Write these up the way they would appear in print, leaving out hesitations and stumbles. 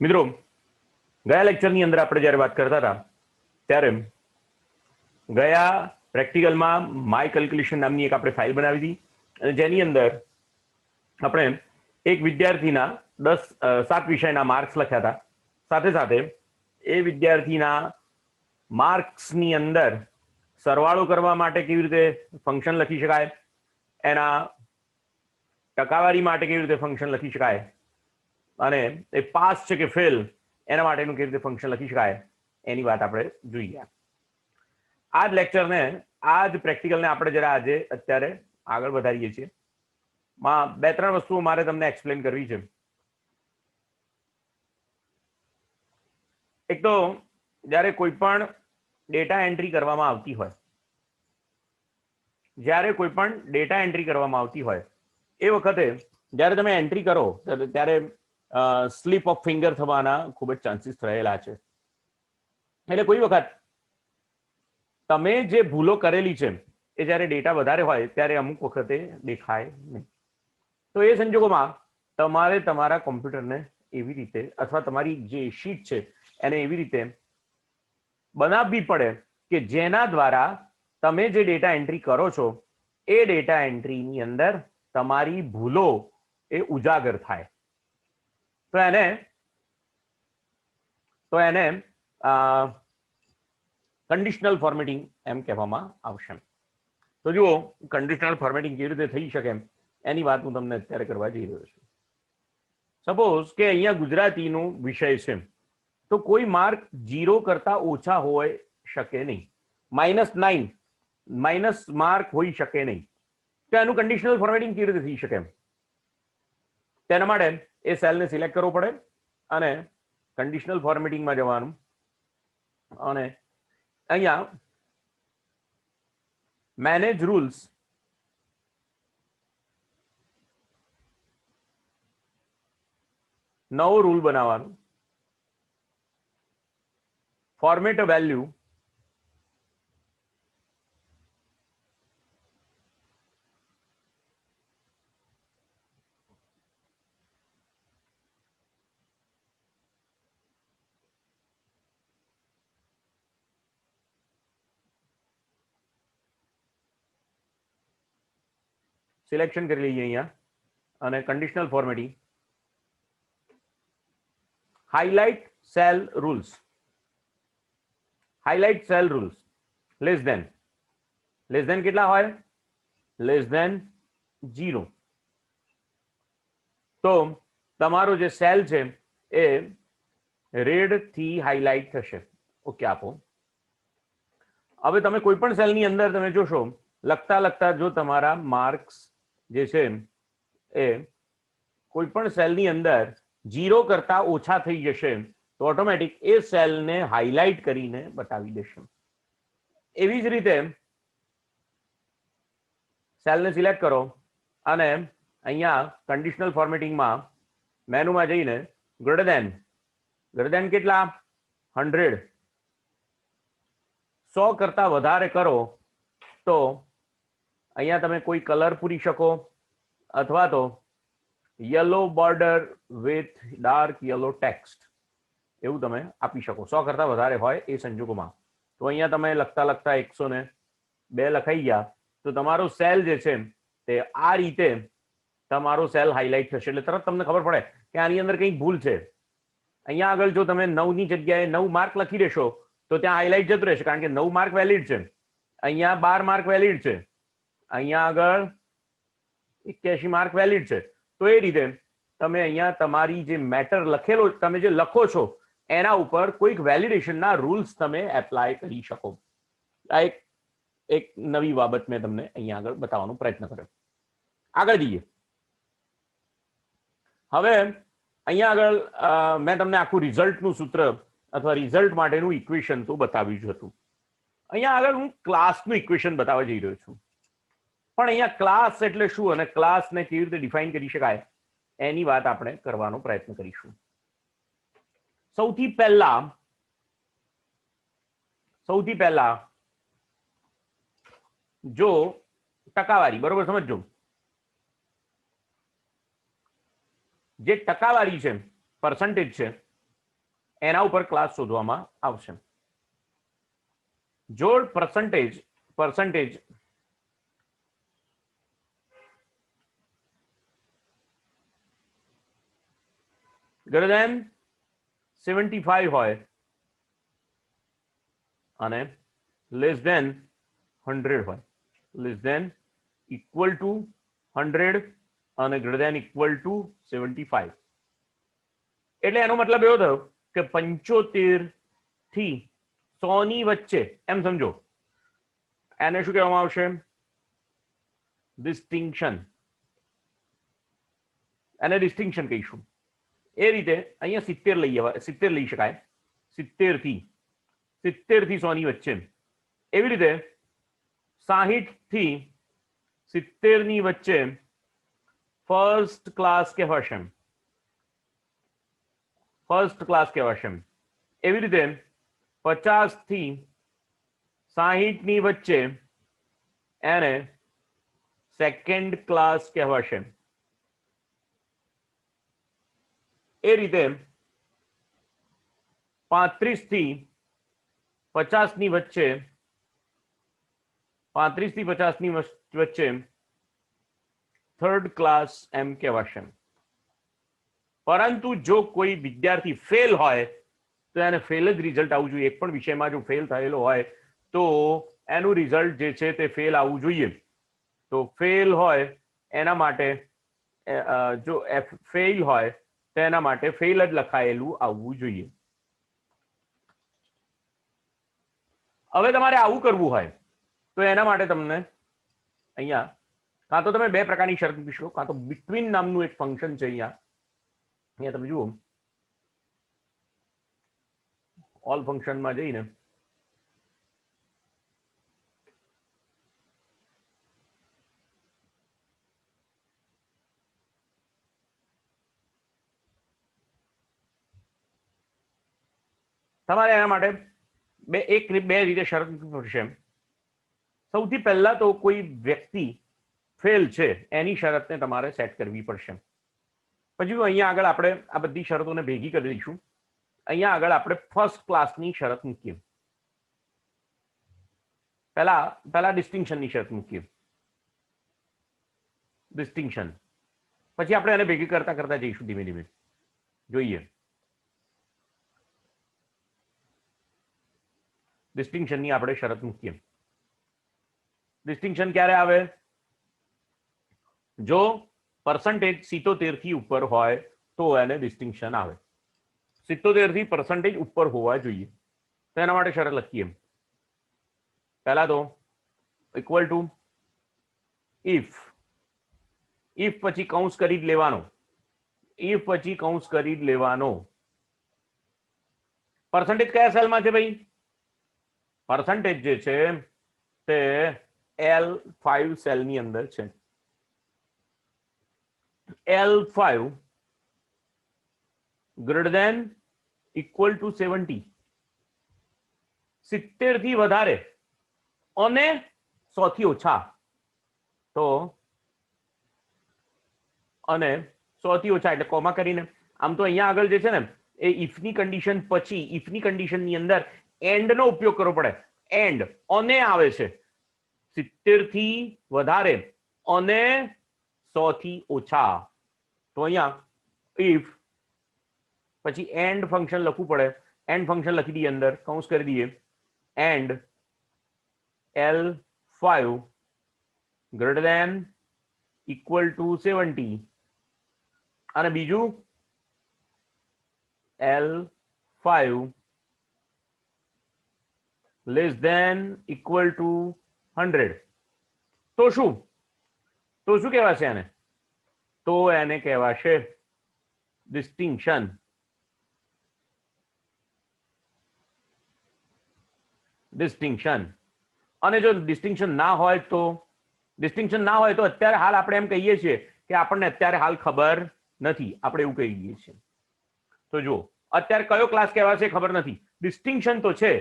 મિત્રો, ગયા લેક્ચરની અંદર આપણે જ્યારે વાત કરતા હતા ત્યારે ગયા પ્રેક્ટિકલમાં માય કેલ્ક્યુલેશન નામની એક આપણે ફાઇલ બનાવી હતી અને જેની અંદર આપણે એક વિદ્યાર્થીના 7 વિષયના માર્ક્સ લખ્યા હતા. સાથે સાથે એ વિદ્યાર્થીના માર્ક્સની અંદર સરવાળો કરવા માટે કેવી રીતે ફંક્શન લખી શકાય, એના ટકાવારી માટે કેવી રીતે ફંક્શન લખી શકાય અને એ પાસ છે કે ફેલ એના માટેનું કેવી રીતે ફંક્શન લખી શકાય એની વાત આપણે જોઈએ. આ જ લેક્ચરને, આ જ પ્રેક્ટિકલને આપણે જરા આજે અત્યારે આગળ વધારીએ છીએ. માં 2-3 વસ્તુઓ મારે તમને એક્સપ્લેન કરવી છે. એક તો જ્યારે કોઈ પણ ડેટા એન્ટ્રી કરવામાં આવતી હોય, એ વખતે જ્યારે તમે એન્ટ્રી કરો ત્યારે સ્લીપ ઓફ ફિંગર થવાના ખૂબ જ ચાન્સીસ રહેલા છે. એટલે કોઈ વખત તમે જે ભૂલો કરેલી છે એ જ્યારે ડેટા વધારે હોય ત્યારે અમુક વખતે દેખાય નહીં. તો એ સંજોગોમાં તમારે તમારા કોમ્પ્યુટરને એવી રીતે અથવા તમારી જે શીટ છે એને એવી રીતે બનાવવી પડે કે જેના દ્વારા તમે જે ડેટા એન્ટ્રી કરો છો એ ડેટા એન્ટ્રીની અંદર તમારી ભૂલો એ ઉજાગર થાય. તો એને કન્ડિશનલ ફોર્મેટિંગ એમ કહેવામાં આવશે. તો જુઓ, કન્ડિશનલ ફોર્મેટિંગ કેવી રીતે થઈ શકે એની વાત હું તમને અત્યારે કરવા જઈ રહ્યો છું. સપોઝ કે અહીંયા ગુજરાતીનો વિષય છે તો કોઈ માર્ક 0 કરતા ઓછા હોઈ શકે નહીં, માઇનસ માર્ક હોઈ શકે નહીં. તો એનું કન્ડિશનલ ફોર્મેટિંગ કેવી રીતે થઈ શકે? તેના માટે એ સેલને સિલેક્ટ કરવો પડે અને કન્ડિશનલ ફોર્મેટિંગમાં જવાનું અને અહીંયા મેનેજ રૂલ્સ નવો રૂલ બનાવવાનો, ફોર્મેટ અ વેલ્યુ સિલેક્શન કરી લઈએ અહીંયા અને conditional formatting, highlight cell rules, less than કેટલા હોય? Less than 0. તો તમારો જે સેલ છે એ રેડ થી હાઇલાઇટ થશે. ઓકે આપો. હવે તમે કોઈ પણ સેલની અંદર તમે જોશો લખતા જો તમારા માર્ક્સ જે છે એ કોઈ પણ સેલની અંદર 0 કરતા ઓછા થઈ જશે તો ઓટોમેટિક એ સેલને હાઇલાઇટ કરીને બતાવી દેશે. એવી જ રીતે સેલને સિલેક્ટ કરો અને અહીંયા કન્ડિશનલ ફોર્મેટિંગમાં મેનુમાં જઈને ગ્રેટર ધેન કેટલા? 100. 100 કરતા વધારે કરો તો અહીંયા તમે કોઈ કલર પૂરી શકો અથવા તો yellow border with dark yellow text એવું તમે આપી શકો 100 કરતા વધારે હોય એ સંજોગોમાં. તો અહીંયા તમે લખતા 102 લખાઈ ગયા તો તમારો સેલ જે છે તે આ રીતે તમારો સેલ હાઇલાઇટ થશે. એટલે તરત તમને ખબર પડે કે આની અંદર કંઈક ભૂલ છે. અહીંયા આગળ જો તમે 9 ની જગ્યાએ 9 માર્ક લખી દેશો તો ત્યાં હાઇલાઇટ જતું રહેશે, કારણ કે 9 માર્ક વેલિડ છે. અહીંયા 12 માર્ક વેલિડ છે, અહીંયા આગળ 81 માર્ક વેલિડ છે. તો એ રીતે તમે અહીંયા તમારી જે મેટર લખેલો, તમે જે લખો છો એના ઉપર કોઈક વેલિડેશનના રૂલ્સ તમે એપ્લાય કરી શકો. આ એક નવી બાબત મેં તમને અહીંયા આગળ બતાવવાનો પ્રયત્ન કર્યો. આગળ જઈએ. હવે અહીંયા આગળ મેં તમને આખું રિઝલ્ટનું સૂત્ર અથવા રિઝલ્ટ માટેનું ઇક્વેશન તો બતાવ્યું જ હતું. અહીંયા આગળ હું ક્લાસનું ઇક્વેશન બતાવવા જઈ રહ્યો છું. પણ અહીંયા ક્લાસ એટલે શું અને ક્લાસને કેવી રીતે ડિફાઇન કરી શકાય એની વાત આપણે કરવાનો પ્રયત્ન કરીશું. સૌથી પહેલા જો ટકાવારી, બરોબર સમજો, જે ટકાવારી છે, પર્સન્ટેજ છે, એના ઉપર ક્લાસ શોધવામાં આવશે. જો પર્સન્ટેજ greater than 75 હોય અને less than 100 હોય, less than equal to 100 અને greater than equal to 75. એટલે એનો મતલબ એવો થયો કે 75 થી 100 ની વચ્ચે, એમ સમજો, એને શું કહેવામાં આવશે? ડિસ્ટિંક્શન. એને ડિસ્ટિંક્શન કહીશું. એ રીતે અહીંયા 70 લઈ શકાય, 70 થી 100 ની વચ્ચે. એવી રીતે 60 થી 70 ની વચ્ચે ફર્સ્ટ ક્લાસ કહેવાશે, ફર્સ્ટ ક્લાસ કહેવાશે. એવી રીતે 50 થી 60 ની વચ્ચે એને સેકન્ડ ક્લાસ કહેવાશે. એ રીતે 35 થી 50 ની વચ્ચે, 35 થી 50 ની વચ્ચે થર્ડ ક્લાસ એમ કહેવાશે. પરંતુ જો કોઈ વિદ્યાર્થી ફેલ હોય તો એને ફેલ જ રિઝલ્ટ આવવું જોઈએ. એક પણ વિષયમાં જો ફેલ થયેલો હોય તો એનું રિઝલ્ટ જે છે તે ફેલ આવવું જોઈએ. તો ફેલ હોય એના માટે, જો ફેલ હોય તો એના માટે ફેલ જ લખાયેલું આવવું જોઈએ. હવે તમારે આવું કરવું હોય તો એના માટે તમને અહીંયા કાં તો તમે બે પ્રકારની શરત મૂકી શકો, કાં તો બિટવીન નામનું એક ફંક્શન છે. અહીંયા તમે જુઓ, ઓલ ફંક્શનમાં જઈને તમારે એના માટે બે રીતે શરત મૂકવી પડશે. સૌથી પહેલા તો કોઈ વ્યક્તિ ફેલ છે એની શરતને તમારે સેટ કરવી પડશે. પછી અહીંયા આગળ આપણે આ બધી શરતોને ભેગી કરી દઈશું. અહીંયા આગળ આપણે ફર્સ્ટ ક્લાસની શરત મૂકીએ. પહેલા ડિસ્ટિંક્શનની શરત મૂકીએ. ડિસ્ટિંક્શન પછી આપણે એને ભેગી કરતા કરતા જઈશું ધીમે ધીમે. જોઈએ, ડિસ્ટિંક્શનની આપણે શરત મૂકીએ. ડિસ્ટિંક્શન ક્યારે આવે? જો પર્સન્ટેજ 77 થી ઉપર હોય તો એને ડિસ્ટિંક્શન આવે. 77 થી પર્સન્ટેજ ઉપર હોવા જોઈએ. તો એના માટે શરત લખીએ. પહેલા તો ઇક્વલ ટુ ઇફ પછી કૌંસ કરી જ લેવાનો. ઇફ પછી કૌંસ કરી જ લેવાનો. પર્સન્ટેજ કયા સેલમાં છે ભાઈ? પર્સન્ટેજ જે છે તે L5 સેલની અંદર છે. L5 greater than equal to 70, 70 થી વધારે અને 100 થી ઓછા. તો અને 100 થી ઓછા એટલે કોમા કરીને. આમ તો અહીંયા આગળ જે છે ને એ ઇફની કન્ડિશન પછી, ઇફની કન્ડિશનની અંદર એન્ડ નો ઉપયોગ કરવો પડે. એન્ડ અને આવે છે 70 થી વધારે અને 100 થી ઓછા. તો અહીંયા ઇફ પછી એન્ડ ફંક્શન લખવું પડે. એન્ડ ફંક્શન લખી દઈએ, અંદર કૌંસ કરી દઈએ. And L5 greater than equal to 70 અને બીજું L5 less than equal to 100. તો શું કહેવાશે એને? તો એને કહેવાશે ડિસ્ટિંક્શન. અને જો ડિસ્ટિંક્શન ના હોય તો અત્યારે હાલ આપણે એમ કહીએ છીએ કે આપણને અત્યારે હાલ ખબર નથી. આપણે એવું કહીએ છીએ. તો જો અત્યારે કયો ક્લાસ કહેવાશે ખબર નથી. ડિસ્ટિંક્શન તો છે,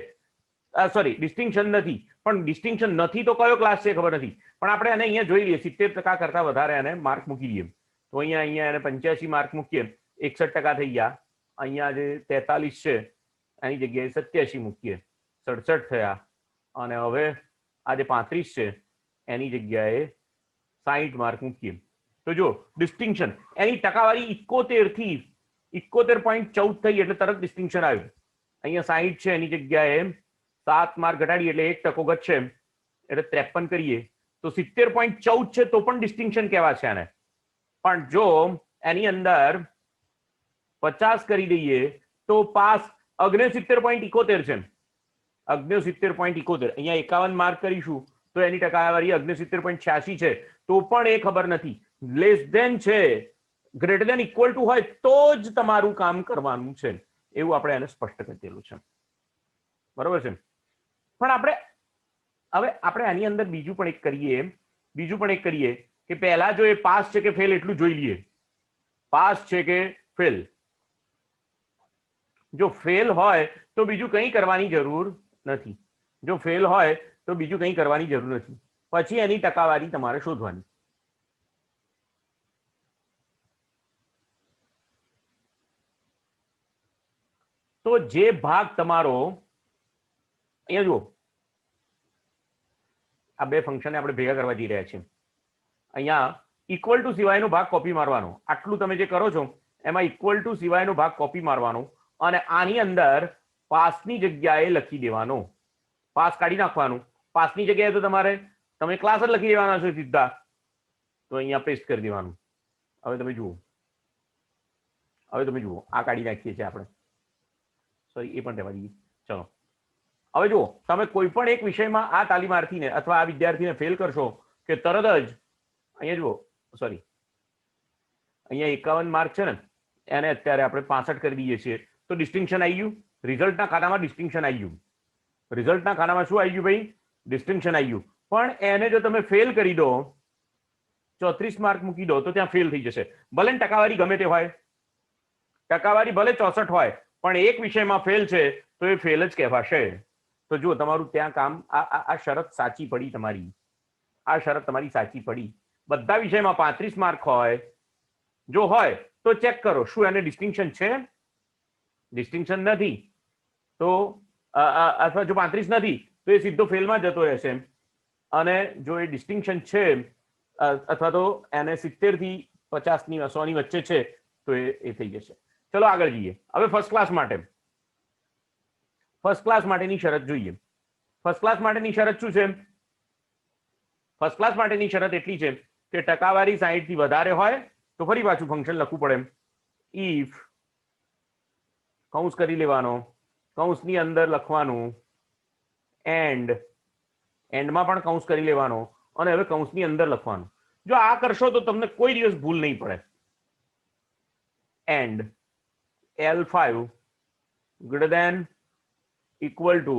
સોરી ડિસ્ટિંક્શન નથી, પણ ડિસ્ટિંક્શન નથી તો કયો ક્લાસ છે ખબર નથી. પણ આપણે એને અહીંયા જોઈ લઈએ. 70% કરતા વધારે એને માર્ક મૂકી દઈએ. તો અહીંયા એને 85 માર્ક મૂકીએ, 61% થઈ ગયા. અહીંયા જે 43 છે એની જગ્યાએ 87 મૂકીએ, 67 થયા. અને હવે આ જે 35 છે એની જગ્યાએ 60 માર્ક મૂકીએ. તો જો ડિસ્ટિંક્શન એની ટકાવારી 71 થી 71.14 થઈ એટલે તરત ડિસ્ટિંક્શન આવ્યું. અહીંયા 60 છે એની જગ્યાએ 7 માર્ક ઘટાડીએ એટલે 1% ઘટશે એટલે 53 કરીએ તો 70.14 છે તો પણ ડિસ્ટિંક્શન કહેવા છે આને. પણ જો એની અંદર 50 કરી દઈએ તો પાસ 69.71 છે. 69.71 અહીંયા 51 માર્ક કરીશું તો એની ટકાવારી 69.86 છે તો પણ એ ખબર નથી. લેસ ધેન છે, ગ્રેટર ધેન ઇક્વલ ટુ હોય તો જ તમારું કામ કરવાનું છે, એવું આપણે એને સ્પષ્ટ કરી દેલું છે. બરોબર છે. પણ આપણે આની અંદર બીજું પણ એક કરીએ કે પહેલા જો એ પાસ છે કે ફેલ એટલું જોઈ લઈએ. પાસ છે કે ફેલ. જો ફેલ હોય તો બીજું કંઈ કરવાની જરૂર નથી. જો ફેલ હોય તો બીજું કંઈ કરવાની જરૂર નથી. પછી એની ટકાવારી તમારે શોધવાની. તો જે ભાગ તમારો અહીંયા જુઓ, આ બે ફંક્શનને આપણે ભેગા કરવા જઈ રહ્યા છીએ. અહીંયા ઇક્વલ ટુ સિવાયનો ભાગ કોપી મારવાનો. આટલું તમે જે કરો છો એમાં ઇક્વલ ટુ સિવાયનો ભાગ કોપી મારવાનો અને આની અંદર પાસની જગ્યાએ લખી દેવાનો. પાસ કાઢી નાખવાનું. પાસની જગ્યાએ તો તમે ક્લાસ જ લખી દેવાના છો સીધા. તો અહીંયા પેસ્ટ કરી દેવાનું. હવે તમે જુઓ આ કાઢી નાખીએ છીએ આપણે. સોરી, એ પણ રહેવા દઈએ. ચલો હવે જુઓ, તમે કોઈ પણ એક વિષયમાં આ તાલીમાર્થીને અથવા આ વિદ્યાર્થીને ફેલ કરશો કે તરત જ અહીંયા જુઓ, સોરી, અહીંયા 51 માર્ક છે ને એને અત્યારે આપણે 65 કરી દઈએ છીએ તો ડિસ્ટિંક્શન આવી ગયું. રિઝલ્ટના ખાનામાં ડિસ્ટિંક્શન આવી ગયું. રિઝલ્ટના ખાનામાં શું આવી ગયું ભાઈ? ડિસ્ટિંક્શન આવી ગયું. પણ એને જો તમે ફેલ કરી દો, 34 માર્ક મૂકી દો તો ત્યાં ફેલ થઈ જશે. ભલે ટકાવારી ગમે તે હોય, ટકાવારી ભલે 64 હોય, પણ એક વિષયમાં ફેલ છે તો એ ફેલ જ કહેવાશે. તો જુઓ તમારું ત્યાં કામ, આ શરત સાચી પડી તમારી. આ શરત તમારી સાચી પડી. બધા વિષયમાં 35 માર્ક હોય, જો હોય તો ચેક કરો શું એને ડિસ્ટિંક્શન છે. ડિસ્ટિંક્શન નથી તો અથવા જો 35 નથી તો એ સીધો ફેલમાં જતો રહેશે. અને જો એ ડિસ્ટિંક્શન છે અથવા તો એને 70 થી 50 ની 100 ની વચ્ચે છે તો એ થઈ જશે. ચલો આગળ જઈએ. હવે ફર્સ્ટ ક્લાસ માટેની શરત જોઈએ. ફર્સ્ટ ક્લાસ માટેની શરત શું છે? ફર્સ્ટ ક્લાસ માટેની શરત એટલી છે કે ટકાવારી 60 થી વધારે હોય તો ફરી પાછું ફંક્શન લખવું પડે. ઇફ કૌંસ કરી લેવાનો, કૌંસની અંદર લખવાનું એન્ડમાં પણ કૌંસ કરી લેવાનો અને હવે કૌંસની અંદર લખવાનું. જો આ કરશો તો તમને કોઈ દિવસ ભૂલ નહીં પડે. And L5 greater than equal to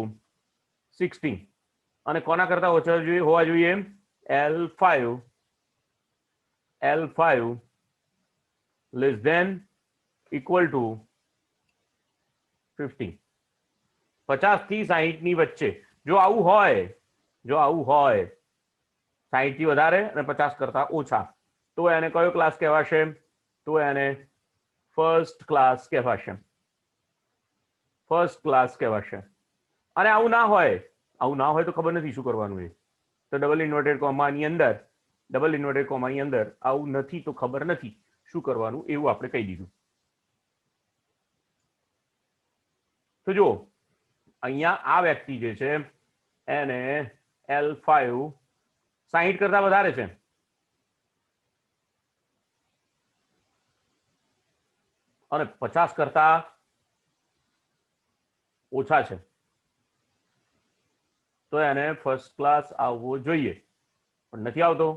60 અને કોના કરતા ઓછા હોવા જોઈએ? L5 less than equal to 50. 50 થી 60 ની વચ્ચે જો આવું હોય 60 થી વધારે અને 50 કરતા ઓછા તો એને કયો ક્લાસ કહેવાશે? તો એને ફર્સ્ટ ક્લાસ કહેવાશે. અને આવું ના હોય તો ખબર નથી શું કરવાનું. એ તો ડબલ ઇન્વર્ટેડ કોમાની અંદર આવું નથી તો ખબર નથી શું કરવાનું, એવું આપણે કહી દીધું. તો જો અહીંયા આ વ્યક્તિ જે છે એને L5 60 કરતા વધારે છે અને 50 કરતા ઓછા છે તો એને ફર્સ્ટ ક્લાસ આવવો જોઈએ, પણ નથી આવતો.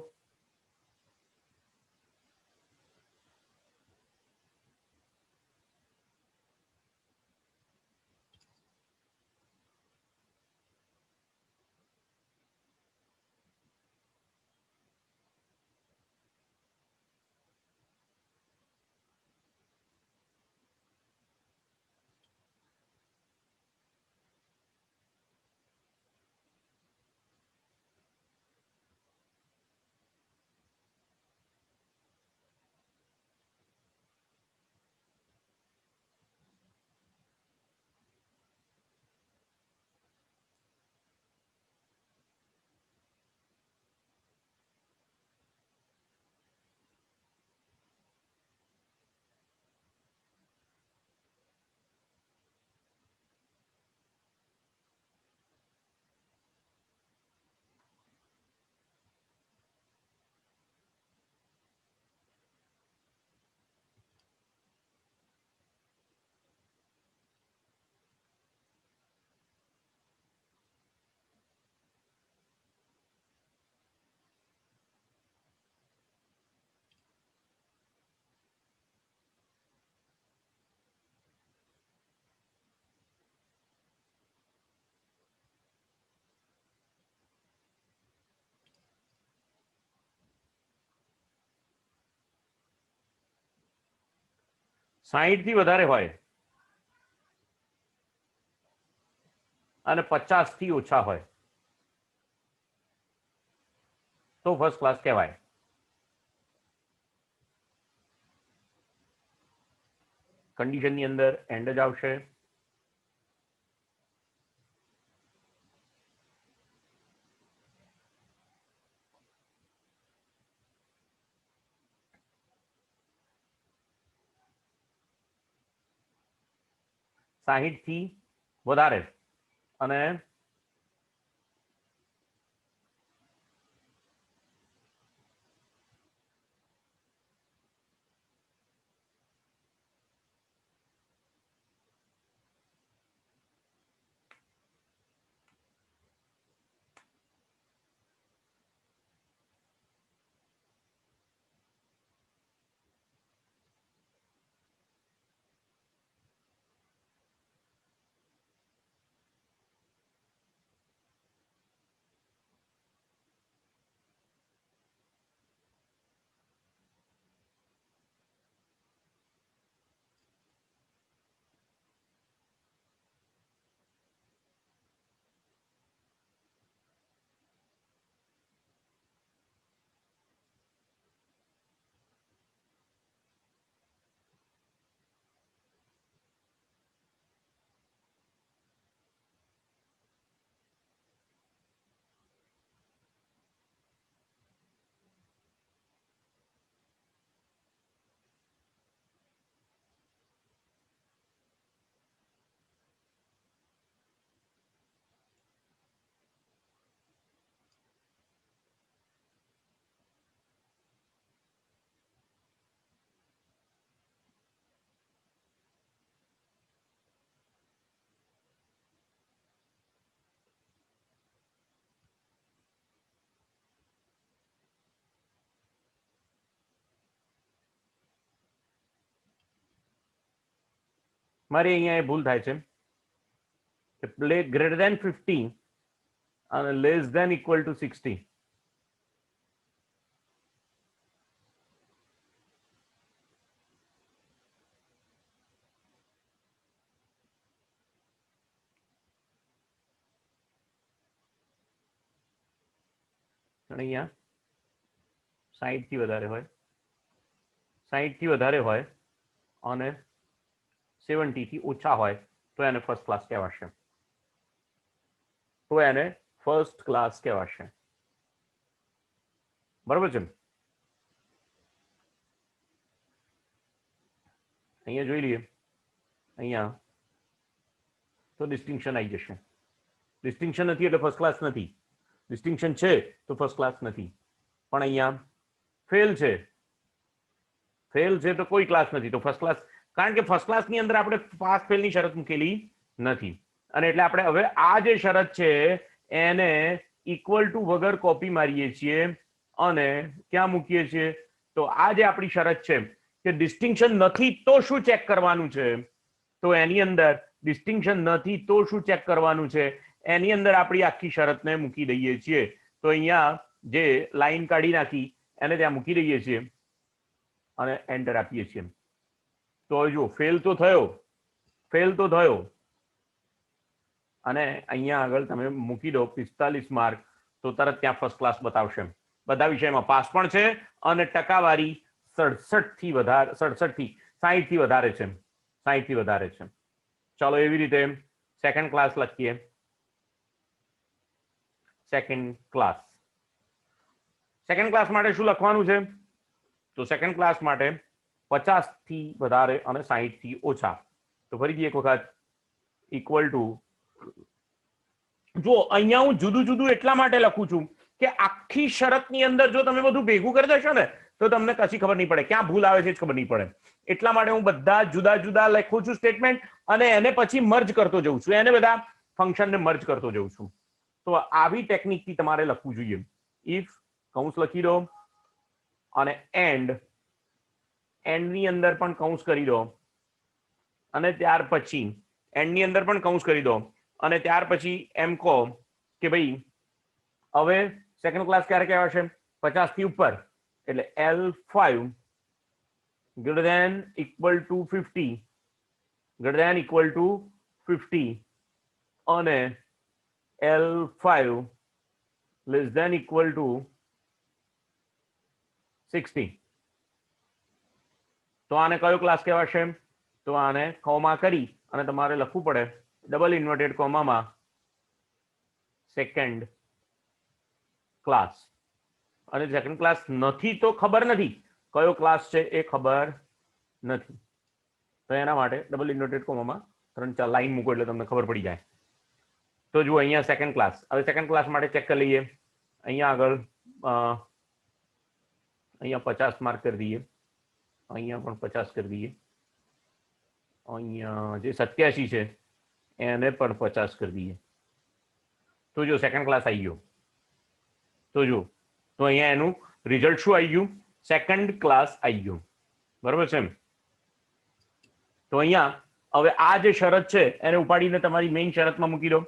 60 થી વધારે હોય અને 50 થી ઓછા હોય તો ફર્સ્ટ ક્લાસ કહેવાય. કન્ડિશનની અંદર એન્ડ જ આવશે. સાહીઠ થી વધારે અને મારી અહીંયા એ ભૂલ થાય છે કે પ્લે ગ્રેટર ધેન 50 અને લેસ ધેન ઇક્વલ ટુ 60. અહીંયા 60 થી વધારે હોય, 60 થી વધારે હોય અને 70 થી ઓછા હોય તો એને ફર્સ્ટ ક્લાસ કહેવાશે. તો એને ફર્સ્ટ ક્લાસ કહેવાશે. બરાબર છે. અહીંયા જોઈ લઈએ. અહીંયા તો ડિસ્ટિંક્શન આવી જશે. ડિસ્ટિંક્શન નથી એટલે ફર્સ્ટ ક્લાસ નથી. ડિસ્ટિંક્શન છે તો ફર્સ્ટ ક્લાસ નથી. પણ અહીંયા ફેલ છે, ફેલ છે તો કોઈ ક્લાસ નથી તો ફર્સ્ટ ક્લાસ. કારણ કે ફર્સ્ટ ક્લાસની અંદર આપણે પાસ ફેલની શરત મૂકેલી નથી અને એટલે આપણે હવે આ જે શરત છે એને ઇક્વલ ટુ વગર કોપી મારીએ છીએ અને ક્યાં મૂકીએ છીએ તો આ જે આપણી શરત છે કે ડિસ્ટિંક્શન નથી તો શું ચેક કરવાનું છે, તો એની અંદર ડિસ્ટિંક્શન નથી તો શું ચેક કરવાનું છે એની અંદર આપણી આખી શરતને મૂકી દઈએ છીએ. તો અહીંયા જે લાઈન કાઢી નાખી એને ત્યાં મૂકી દઈએ છીએ અને એન્ટર આપીએ છીએ. તો જો ફેલ તો થયો, ફેલ તો થયો અને અહીંયા આગળ તમે મૂકી દો 45 માર્ક તો તરત ત્યાં ફર્સ્ટ ક્લાસ બતાવશે. બધા વિષયમાં પાસ પણ છે અને ટકાવારી 67 થી વધારે, 67 થી 60 થી વધારે છે, 60 થી વધારે છે. ચાલો એવી રીતે સેકન્ડ ક્લાસ લખીએ. સેકન્ડ ક્લાસ, સેકન્ડ ક્લાસ માટે શું લખવાનું છે તો સેકન્ડ ક્લાસ માટે 50 થી વધારે અને 60 થી ઓછા. તો ફરીથી એક વખત ઇક્વલ ટુ. જો અહીંયા હું જુદું જુદું એટલા માટે લખું છું કે આખી શરતની અંદર જો તમે બધું ભેગું કરી દેશો ને તો તમને કશી ખબર નહીં પડે, ક્યાં ભૂલ આવે છે જ ખબર નહીં પડે. એટલા માટે હું બધા જુદા જુદા લખું છું સ્ટેટમેન્ટ અને એને પછી મર્જ કરતો જઉં છું, એને બધા ફંક્શનને મર્જ કરતો જઉં છું. તો આવી ટેકનિકથી તમારે લખવું જોઈએ. ઇફ કૌંસ લખી દો અને એન્ડ, એન્ડની અંદર પણ કૌંસ કરી દો અને ત્યાર પછી એન્ડની અંદર પણ કૌંસ કરી દો અને ત્યાર પછી એમ કહો કે ભાઈ હવે સેકન્ડ ક્લાસ ક્યારે કહેવાશે 50 થી ઉપર એટલે L5 greater than equal to 50, greater than equal to 50 અને L5 less than equal to 60. તો આને કયો ક્લાસ કહેવાશે? તો આને કોમા કરી અને તમારે લખવું પડે ડબલ ઇન્વર્ટેડ કોમામાં સેકન્ડ ક્લાસ. અને સેકન્ડ ક્લાસ નથી તો ખબર નથી કયો ક્લાસ છે, એ ખબર નથી, તો એના માટે ડબલ ઇન્વર્ટેડ કોમામાં 3-4 લાઈન મૂકો એટલે તમને ખબર પડી જાય. તો જુઓ અહીંયા સેકન્ડ ક્લાસ. હવે સેકન્ડ ક્લાસ માટે ચેક કરી લઈએ. અહીંયા આગળ અહીંયા 50 માર્ક કરી દઈએ, અહીંયા પણ 50 કરી દઈએ, અહીંયા જે 87 છે એને પણ 50 કરી દઈએ. તો જો સેકન્ડ ક્લાસ આવી ગયો. તો જો તો અહીંયા એનું રિઝલ્ટ શું આવી ગયું? સેકન્ડ ક્લાસ આવી ગયું. બરોબર છે? તો અહીંયા હવે આ જે શરત છે એને ઉપાડીને તમારી મેઇન શરતમાં મૂકી દો,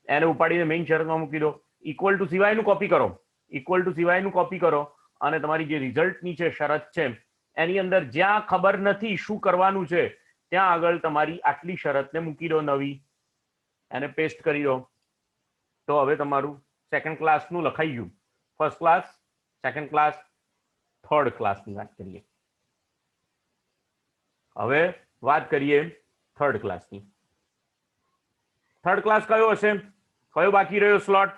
એને ઉપાડીને મેઇન શરતમાં મૂકી દો. ઇક્વલ ટુ સિવાયનું કોપી કરો, ઇક્વલ ટુ સિવાયનું કોપી કરો અને તમારી જે રિઝલ્ટની છે શરત છે એની અંદર જ્યાં ખબર નથી શું કરવાનું છે ત્યાં આગળ તમારી આટલી શરતને મૂકી દો નવી, એને પેસ્ટ કરી દો. તો હવે તમારું સેકન્ડ ક્લાસનું લખાઈ ગયું. First class, second class, third ક્લાસની વાત કરીએ. હવે વાત કરીએ થર્ડ ક્લાસની. થર્ડ ક્લાસ કયો હશે? કયો બાકી રહ્યો સ્લોટ?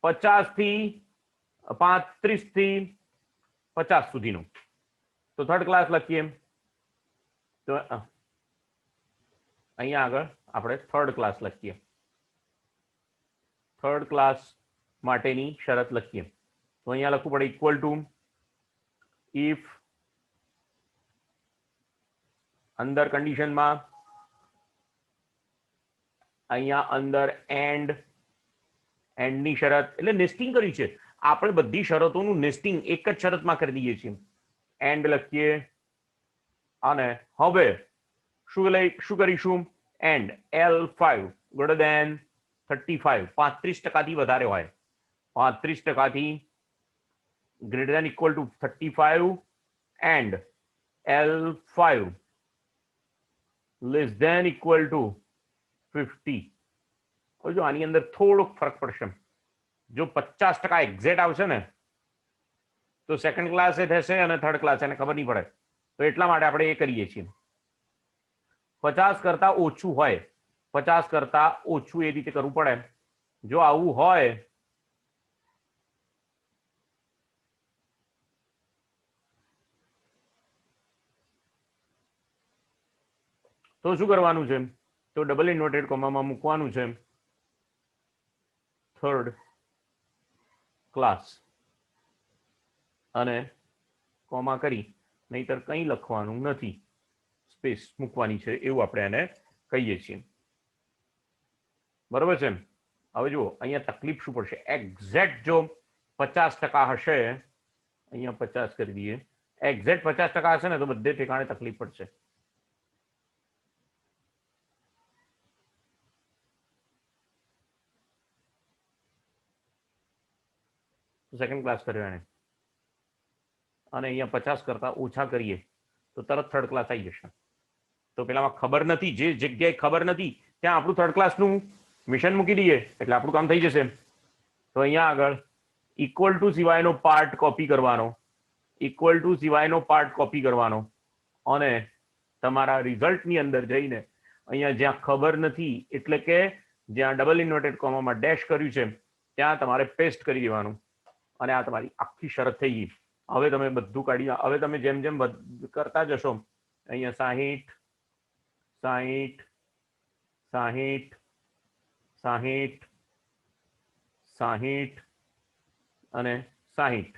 50 થી 35 થી 50 સુધીનો. તો થર્ડ ક્લાસ લખીએ. તો અહીંયા આગળ આપણે થર્ડ ક્લાસ લખીએ. થર્ડ ક્લાસ માટેની શરત લખીએ. તો અહીંયા લખવું પડે ઇક્વલ ટુ ઇફ અંદર કન્ડિશનમાં અહીંયા અંદર એન્ડની શરત એટલે નેસ્ટિંગ કર્યું છે આપણે. બધી શરતોનું નેસ્ટિંગ એક જ શરતમાં કરી દઈએ છીએ. એન્ડ લખીએ અને હવે શું કરીશું? એન્ડ L5 ગ્રેટર દેન 35, 35% વધારે હોય, 35% greater than equal to 35 and L5 less than equal to 50. જો આની અંદર થોડોક ફરક પડશે. જો 50% એક્ઝેક્ટ આવશે ને તો સેકન્ડ ક્લાસ એ થશે અને થર્ડ ક્લાસ એને ખબર નહીં પડે. તો એટલા માટે આપણે એ કરીએ છીએ. 50 કરતા ઓછું હોય, 50 કરતા ઓછું એ રીતે કરવું પડે. જો આવું હોય તો શું કરવાનું છે? તો ડબલ ઇન્વર્ટેડ કોમામાં મૂકવાનું છે થર્ડ ક્લાસ અને કોમા કરી, નહીતર કંઈ લખવાનું નથી, સ્પેસ મૂકવાની છે એવું આપણે એને કહીએ છીએ. બરોબર છે? હવે જુઓ અહીંયા તકલીફ શું પડશે? એક્ઝેક્ટ જો 50% હશે, અહીંયા 50 કરી દઈએ, એક્ઝેક્ટ 50% હશે ને તો બધે ઠેકાણે તકલીફ પડશે. સેકન્ડ ક્લાસ કર્યો એને અને અહીંયા 50 કરતા ઓછા કરીએ તો તરત થર્ડ ક્લાસ આવી જશે. તો પેલામાં ખબર નથી, જે જગ્યાએ ખબર નથી ત્યાં આપણું થર્ડ ક્લાસનું મિશન મૂકી દઈએ એટલે આપણું કામ થઈ જશે. તો અહીંયા આગળ ઇક્વલ ટુ સિવાયનો પાર્ટ કોપી કરવાનો, ઇક્વલ ટુ સિવાયનો પાર્ટ કોપી કરવાનો અને તમારા રિઝલ્ટની અંદર જઈને અહીંયા જ્યાં ખબર નથી એટલે કે જ્યાં ડબલ ઇન્વર્ટેડ કોમામાં ડેશ કર્યું છે ત્યાં તમારે પેસ્ટ કરી દેવાનું અને આ તમારી આખી શરત થઈ ગઈ. હવે તમે બધું કાઢી, હવે તમે જેમ જેમ કરતા જશો અહીંયા 60 60 60 60 અને 60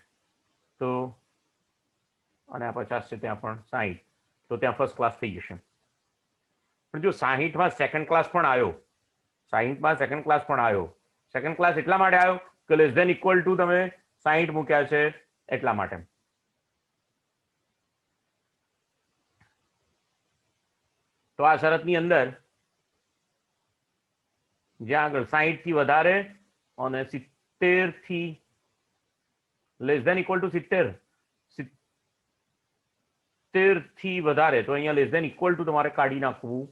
તો અને આ 50 છે ત્યાં પણ 60 તો ત્યાં ફર્સ્ટ ક્લાસ થઈ જશે. પણ જો 60માં સેકન્ડ ક્લાસ પણ આવ્યો, 60માં સેકન્ડ ક્લાસ પણ આવ્યો, સેકન્ડ ક્લાસ એટલા માટે આવ્યો કે લેસ ધેન ઇક્વલ ટુ તમે 60 મૂક્યા છે એટલા માટે. તો આ શરતની અંદર જ્યાં આગળ 60 થી વધારે અને 70 થી લેસ ધેન ઇક્વલ ટુ 70 70 થી વધારે તો અહીંયા લેસ ધેન ઇક્વલ ટુ તમારે કાઢી નાખવું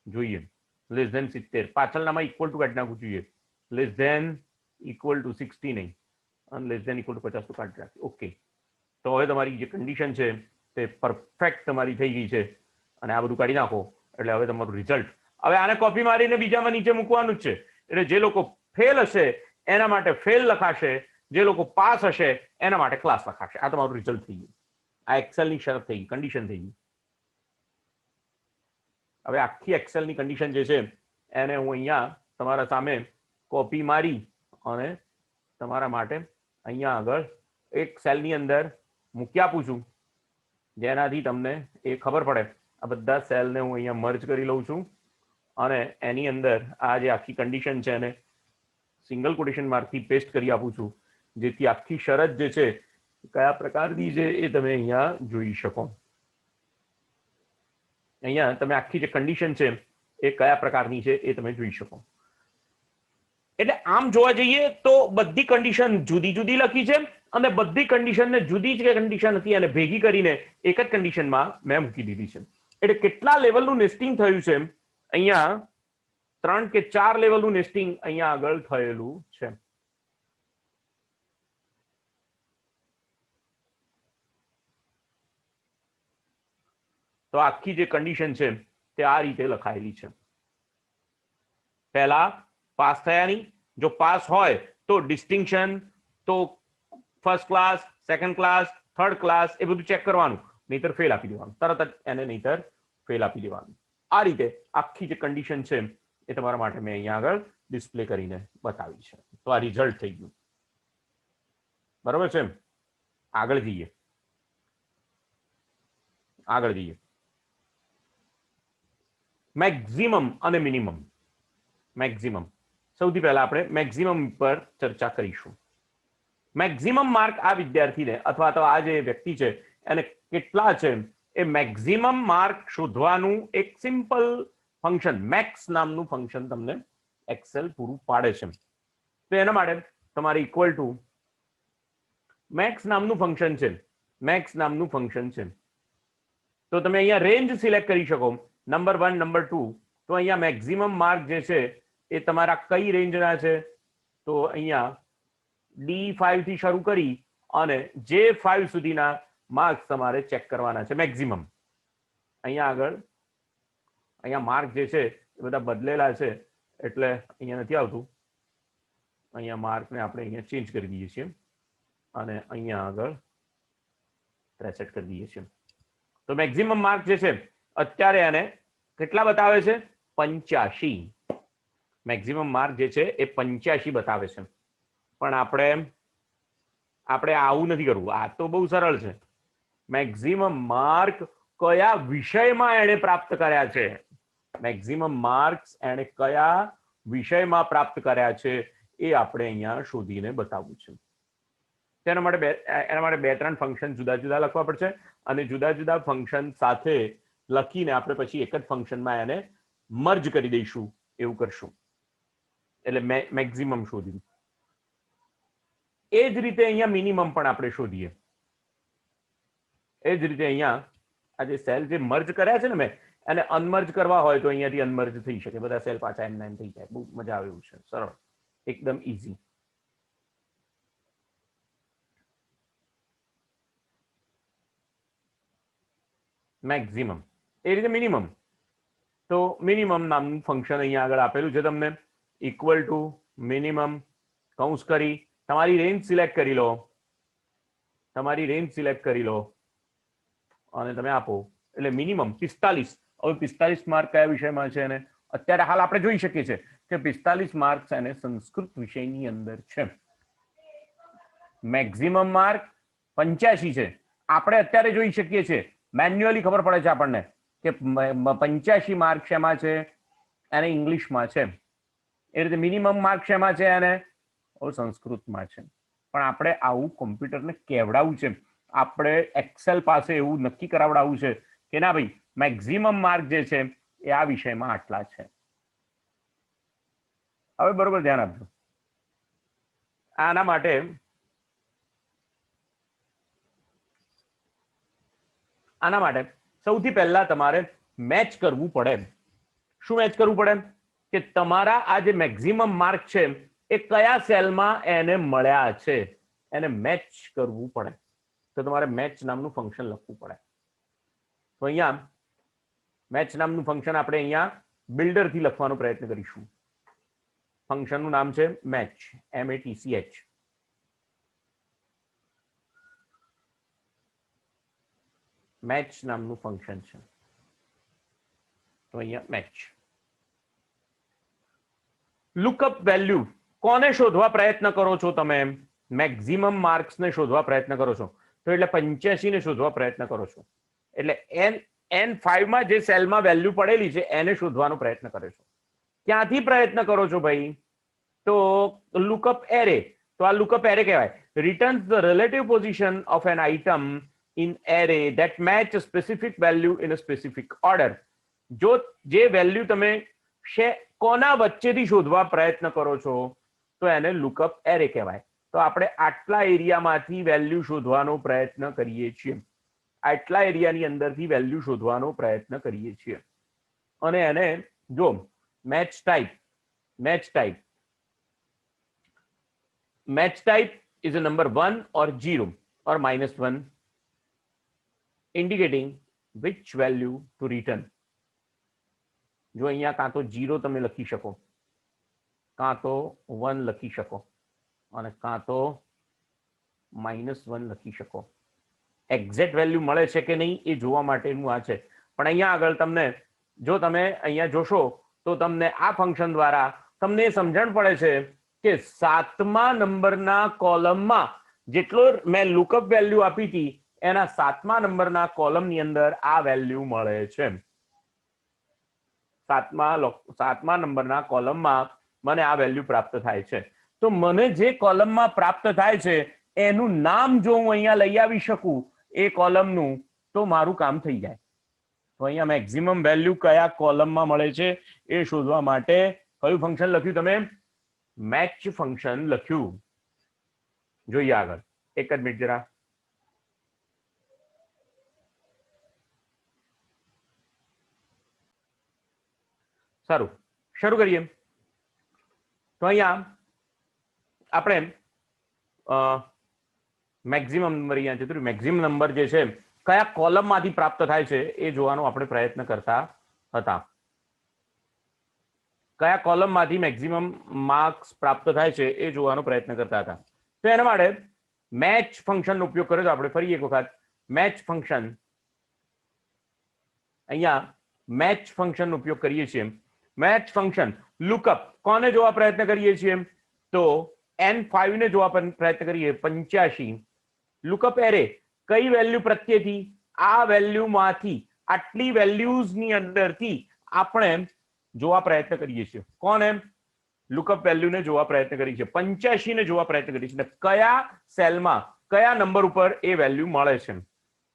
જોઈએ. લેસ ધેન 70 પાછળનામાં ઇક્વલ ટુ કાઢી નાખવું જોઈએ. લેસ ધેન ઇક્વલ ટુ 60 નહીં અને લેસ ધેન ઇક્વલ ટુ 50 તો કાઢી નાખી. ઓકે, તો હવે તમારી જે કન્ડિશન છે તે પરફેક્ટ તમારી થઈ ગઈ છે અને આ બધું કાઢી નાખો એટલે હવે તમારું રિઝલ્ટ. હવે આને કોપી મારીને બીજામાં નીચે મૂકવાનું જ છે. એટલે જે લોકો ફેલ હશે એના માટે ફેલ લખાશે, જે લોકો પાસ હશે એના માટે ક્લાસ લખાશે. આ તમારું રિઝલ્ટ થઈ ગયું. આ એક્સેલની શરત થઈ ગઈ, કન્ડિશન થઈ ગઈ. હવે આખી એક્સેલની કન્ડિશન જે છે એને હું અહીંયા તમારા સામે કોપી મારી અને તમારા માટે અહીંયા આગળ એક સેલની અંદર મૂકી આપું છું, જેનાથી તમને એ ખબર પડે. આ બધા સેલને હું અહીંયા મર્જ કરી લઉં છું અને એની અંદર આ જે આખી કન્ડિશન છે એને સિંગલ કોટેશન માર્કથી પેસ્ટ કરી આપું છું, જેથી આખી શરત જે છે કયા પ્રકારની છે એ તમે અહીંયા જોઈ શકો. અહીંયા તમે આખી જે કન્ડિશન છે એ કયા પ્રકારની છે એ તમે જોઈ શકો. એટલે આમ જોવા જઈએ તો બધી કન્ડિશન જુદી જુદી લખી છે અને બધી કન્ડિશનને જુદી જ કન્ડિશન હતી અને ભેગી કરીને એક જ કન્ડિશનમાં મેં મૂકી દીધી છે. એટલે કેટલા લેવલનું નેસ્ટિંગ થયું છે? અહીંયા 3 કે 4 લેવલનું નેસ્ટિંગ અહીંયા આગળ થયેલું છે. તો આખી જે કન્ડિશન છે તે આ રીતે લખાયેલી છે. પહેલા પાસ થયાની, જો પાસ હોય તો ડિસ્ટિંક્શન, તો first class, second class, third class એ બધું ચેક કરવાનું, નહીતર ફેલ આપી દેવાનું. તરત જ એને નહીતર ફેલ આપી દેવાનું. આ રીતે આખી જે કન્ડિશન છે એ તમારા માટે મેં અહીંયા આગળ ડિસ્પ્લે કરીને બતાવી છે. તો આ રિઝલ્ટ થઈ ગયું. બરોબર છે? આગળ જઈએ. મેક્સિમમ અને મિનિમમ. મેક્સિમમ સૌથી પહેલા આપણે મેક્સિમમ પર ચર્ચા કરીશું. મેક્સિમમ માર્ક આ વિદ્યાર્થીને અથવા તો આ જે વ્યક્તિ છે એને કેટલા છે એ મેક્સિમમ માર્ક શોધવાનું એક સિમ્પલ ફંક્શન, મેક્સ નામનું ફંક્શન તમને એક્સેલ પૂરું પાડે છે. તો એના માટે તમારે ઇક્વલ ટુ મેક્સ નામનું ફંક્શન છે. મેક્સ નામનું ફંક્શન છે તો તમે અહીંયા રેન્જ સિલેક્ટ કરી શકો, નંબર 1, નંબર 2. તો અહીંયા મેક્સિમમ માર્ક જે છે એ તમારા કઈ રેન્જના છે? તો અહીંયા D5 થી શરૂ કરી અને J5 સુધીના માર્ક્સ તમારે ચેક કરવાના છે મેક્સિમમ. અહીંયા આગળ અહીંયા માર્ક જે છે એ બધા બદલેલા છે એટલે અહીંયા નથી આવતું. અહીંયા માર્કને આપણે અહીંયા ચેન્જ કરી દઈએ છીએ અને અહીંયા આગળ પ્રેસેટ કરી દઈએ છીએ. તો મેક્સિમમ માર્ક જે છે અત્યારે એને કેટલા બતાવે છે? 85. મેક્સિમમ માર્ક જે છે એ 85 બતાવે છે. પણ આપણે આવું નથી કરવું. આ તો બહુ સરળ છે. મેક્સિમમ માર્ક કયા વિષયમાં એને પ્રાપ્ત કર્યા છે, મેક્સિમમ માર્ક્સ એને કયા વિષયમાં પ્રાપ્ત કર્યા છે એ આપણે અહીંયા શોધીને બતાવવું છે. એના માટે 2-3 ફંક્શન જુદા જુદા લખવા પડશે અને જુદા જુદા ફંક્શન સાથે લખીને આપણે પછી એક જ ફંક્શનમાં એને મર્જ કરી દઈશું. એવું કરશું એટલે મેક્સિમમ શોધ્યું. એ જ રીતે અહીંયા મિનિમમ પણ આપણે શોધીએ. એ જ રીતે અહીંયા આ જે સેલ જે મર્જ કર્યા છે ને મેં, એને અનમર્જ કરવા હોય તો અહીંયાથી અનમર્જ થઈ શકે. બધા સેલ પાછા એમ થઈ જાય. બહુ મજા આવે એવું છે. સરળ, એકદમ ઈઝી. મેક્સિમમ એ રીતે મિનિમમ. તો મિનિમમ નામનું ફંક્શન અહીંયા આગળ આપેલું છે તમને. ઇક્વલ ટુ મિનિમમ કૌંસ કરી તમારી રેન્જ સિલેક્ટ કરી લો. તમારી રેન્જ સિલેક્ટ કરી લો અને તમે આપો એટલે મિનિમમ 45. હવે 45 માર્ક કયા વિષયમાં છે? અને અત્યારે હાલ આપણે જોઈ શકીએ છીએ કે 45 માર્ક્સ એને સંસ્કૃત વિષયની અંદર છે. મેક્સિમમ માર્ક 85 છે. આપણે અત્યારે જોઈ શકીએ છીએ, મેન્યુઅલી ખબર પડે છે આપણને કે 85 માર્ક શેમાં છે? એને ઇંગ્લિશમાં છે. એ રીતે મિનિમમ માર્ક શેમાં છે? એને સંસ્કૃતમાં છે. પણ આપણે આવું કોમ્પ્યુટરને કેવડાવવું છે, આપણે એક્સેલ પાસે એવું નક્કી કરાવડાવવું છે કે ના ભાઈ મેક્સિમમ માર્ક જે છે એ આ વિષયમાં આટલા છે. હવે બરોબર ધ્યાન આપજો. આના માટે આના માટે સૌથી પહેલા તમારે મેચ કરવું પડે. શું મેચ કરવું પડે? કે તમારા આ જે મેક્સિમમ માર્ક છે એ કયા સેલમાં એને મળ્યા છે, એને મેચ કરવું પડે. તો તમારે મેચ નામનું ફંક્શન લખવું પડે. તો અહીંયા મેચ નામનું ફંક્શન આપણે અહીંયા બિલ્ડરથી લખવાનો પ્રયત્ન કરીશું. ફંક્શનનું નામ છે મેચ, METCH. મેચ નામનું ફંક્શન છે. તો અહીંયા મેચ. લુકઅપ વેલ્યુ કોને શોધવા પ્રયત્ન કરો છો તમે? મેક્સિમમ માર્ક્સને શોધવા પ્રયત્ન કરો છો. તો એટલે 85 ને શોધવા પ્રયત્ન કરો છો. એટલે N5 માં જે સેલમાં વેલ્યુ પડેલી છે એને શોધવાનો પ્રયત્ન કરો છો. ક્યાંથી પ્રયત્ન કરો છો ભાઈ? તો લુકઅપ એરે. તો આ લુકઅપ એરે કહેવાય. Returns the relative position of an item in array that match a specific value in a specific order. જો જે વેલ્યુ તમે કોના વચ્ચેથી શોધવા પ્રયત્ન કરો છો તો એને લુકઅપ એરે કહેવાય. તો આપણે આટલા એરિયામાંથી વેલ્યુ શોધવાનો પ્રયત્ન કરીએ છીએ. આટલા એરિયાની અંદરથી વેલ્યુ શોધવાનો પ્રયત્ન કરીએ છીએ. અને એને જો match type is a number 1 or 0 or -1 indicating which value to return. જો અહીંયા કાં તો 0 તમે લખી શકો, કાં તો 1 લખી શકો અને કાં તો -1 લખી શકો. એક્ઝેક્ટ વેલ્યુ મળે છે કે નહીં એ જોવા માટેનું આ છે. પણ અહીંયા આગળ તમને જો તમે અહીંયા જોશો તો તમને આ ફંક્શન દ્વારા તમને એ સમજણ પડે છે કે 7મા નંબરના કોલમમાં જેટલો મેં લુકઅપ વેલ્યુ આપી હતી એના 7મા નંબરના કોલમની અંદર આ વેલ્યુ મળે છે. 7મા નંબરના કોલમમાં મને આ વેલ્યુ પ્રાપ્ત થાય છે. તો મને જે કોલમમાં પ્રાપ્ત થાય છે એનું નામ જો હું અહીંયા લઈ આવી શકું એ કોલમનું તો મારું કામ થઈ જાય. તો અહીંયા મેક્સિમમ વેલ્યુ કયા કોલમમાં મળે છે એ શોધવા માટે કયું ફંક્શન લખ્યું તમે? મેચ ફંક્શન લખ્યું. જોઈએ આગળ. એક જ મિનિટ જરા. સારું, શરૂ કરીએ. તો અહીંયા આપણે મેક્સિમમ નંબર અહીંયા છે. મેક્સિમમ નંબર જે છે કયા કોલમમાંથી પ્રાપ્ત થાય છે એ જોવાનો આપણે પ્રયત્ન કરતા હતા. કયા કોલમમાંથી મેક્સિમમ માર્ક્સ પ્રાપ્ત થાય છે એ જોવાનો પ્રયત્ન કરતા હતા. તો એના માટે મેચ ફંક્શનનો ઉપયોગ કર્યો. તો આપણે ફરી એક વખત મેચ ફંક્શન, અહીંયા મેચ ફંક્શનનો ઉપયોગ કરીએ છીએ. મેચ ફંક્શન લુકઅપ કોને જોવા પ્રયત્ન કરીએ છીએ? તો N5 ને જોવા પ્રયત્ન કરીએ. 85. લુકઅપ એરે કઈ વેલ્યુ પ્રત્યેથી? આ વેલ્યુમાંથી આટલી વેલ્યુઝની અંદરથી આપણે જોવા પ્રયત્ન કરીએ છીએ. કોને? લુકઅપ વેલ્યુને જોવા પ્રયત્ન કરીએ છીએ. 85 ને જોવા પ્રયત્ન કરીએ છીએ. કયા સેલમાં કયા નંબર ઉપર એ વેલ્યુ મળે છે.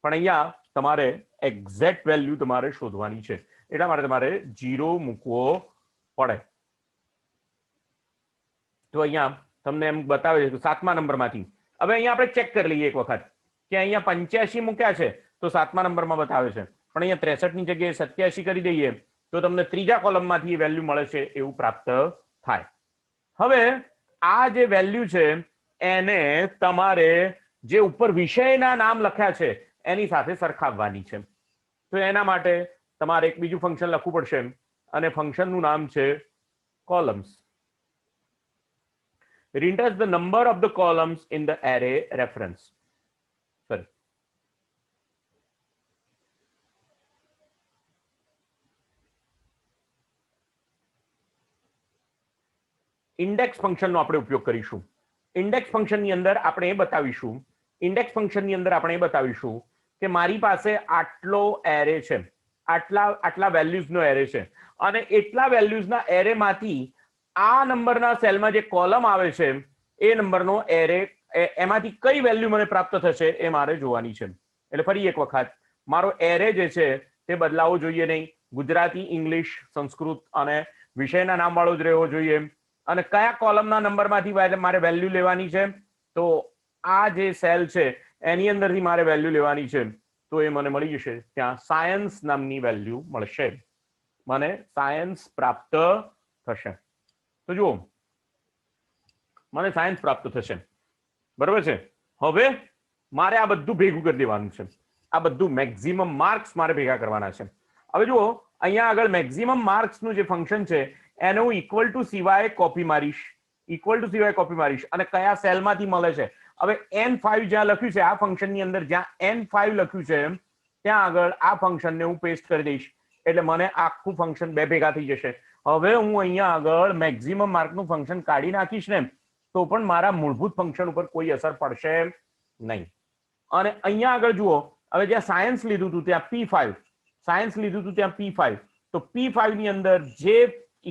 પણ અહીંયા તમારે એક્ઝેક્ટ વેલ્યુ તમારે શોધવાની છે. એટલા માટે તમારે 0 મૂકવો પડે. તો અહીંયા તમને એમ બતાવે છે કે 7મા નંબરમાંથી. હવે અહીંયા આપણે ચેક કરી લઈએ એક વખત કે અહીંયા 85 મૂક્યા છે તો 7મા નંબરમાં બતાવે છે. પણ અહીંયા 63 ની જગ્યાએ 87 કરી દઈએ તો તમને ત્રીજા કોલમમાંથી એ વેલ્યુ મળે છે એવું પ્રાપ્ત થાય. હવે આ જે વેલ્યુ છે એને તમારે જે ઉપર વિષયના નામ લખ્યા છે એની સાથે સરખાવવાની છે. તો એના માટે તમારે એક બીજું ફંક્શન લખવું પડશે અને ફંક્શનનું નામ છે columns. Returns the number of the columns in the array reference. Sorry. Index ફંક્શનનો આપણે ઉપયોગ કરીશું. ઇન્ડેક્સ ફંક્શનની અંદર આપણે એ બતાવીશું કે મારી પાસે આટલો એરે છે, આટલા વેલ્યુઝનો એરે છે અને એટલા વેલ્યુઝના એરેમાંથી આ નંબરના સેલમાં જે કોલમ આવે છે એ નંબરનો એરે એમાંથી કઈ વેલ્યુ મને પ્રાપ્ત થશે એ મારે જોવાની છે. એટલે ફરી એક વખત મારો એરે જે છે તે બદલાવો જોઈએ નહીં. ગુજરાતી, ઇંગ્લિશ, સંસ્કૃત અને વિષયના નામ વાળો જ રહેવો જોઈએ. અને કયા કોલમના નંબરમાંથી મારે વેલ્યુ લેવાની છે? તો આ જે સેલ છે એની અંદરથી મારે વેલ્યુ લેવાની છે. તો એ મને મળી જશે, ત્યાં સાયન્સ નામની વેલ્યુ મળશે, મને સાયન્સ પ્રાપ્ત થશે. તો જુઓ, મને સાયન્સ પ્રાપ્ત થશે, બરાબર છે. હવે મારે આ બધું ભેગું કરી દેવાનું છે, આ બધું મેક્સિમમ માર્ક્સ મારે ભેગા કરવાના છે. હવે જુઓ, અહીંયા આગળ મેક્સિમમ માર્ક્સનું જે ફંક્શન છે એને હું ઇક્વલ ટુ સિવાય કોપી મારીશ, ઇક્વલ ટુ સિવાય કોપી મારીશ, અને કયા સેલમાંથી મળે છે. હવે N5 જ્યાં લખ્યું છે આ ફંક્શનની અંદર, જ્યાં N5 લખ્યું છે ત્યાં આગળ આ ફંક્શનને હું પેસ્ટ કરી દઈશ, એટલે મને આખું ફંક્શન બે ભેગા થઈ જશે. હવે હું અહીંયા આગળ મેક્સિમમ માર્કનું ફંક્શન કાઢી નાખીશ ને તો પણ મારા મૂળભૂત ફંક્શન ઉપર કોઈ અસર પડશે નહીં. અને અહીંયા આગળ જુઓ, હવે જ્યાં સાયન્સ લીધું હતું ત્યાં P5, સાયન્સ લીધું હતું ત્યાં P5, તો P5 ની અંદર જે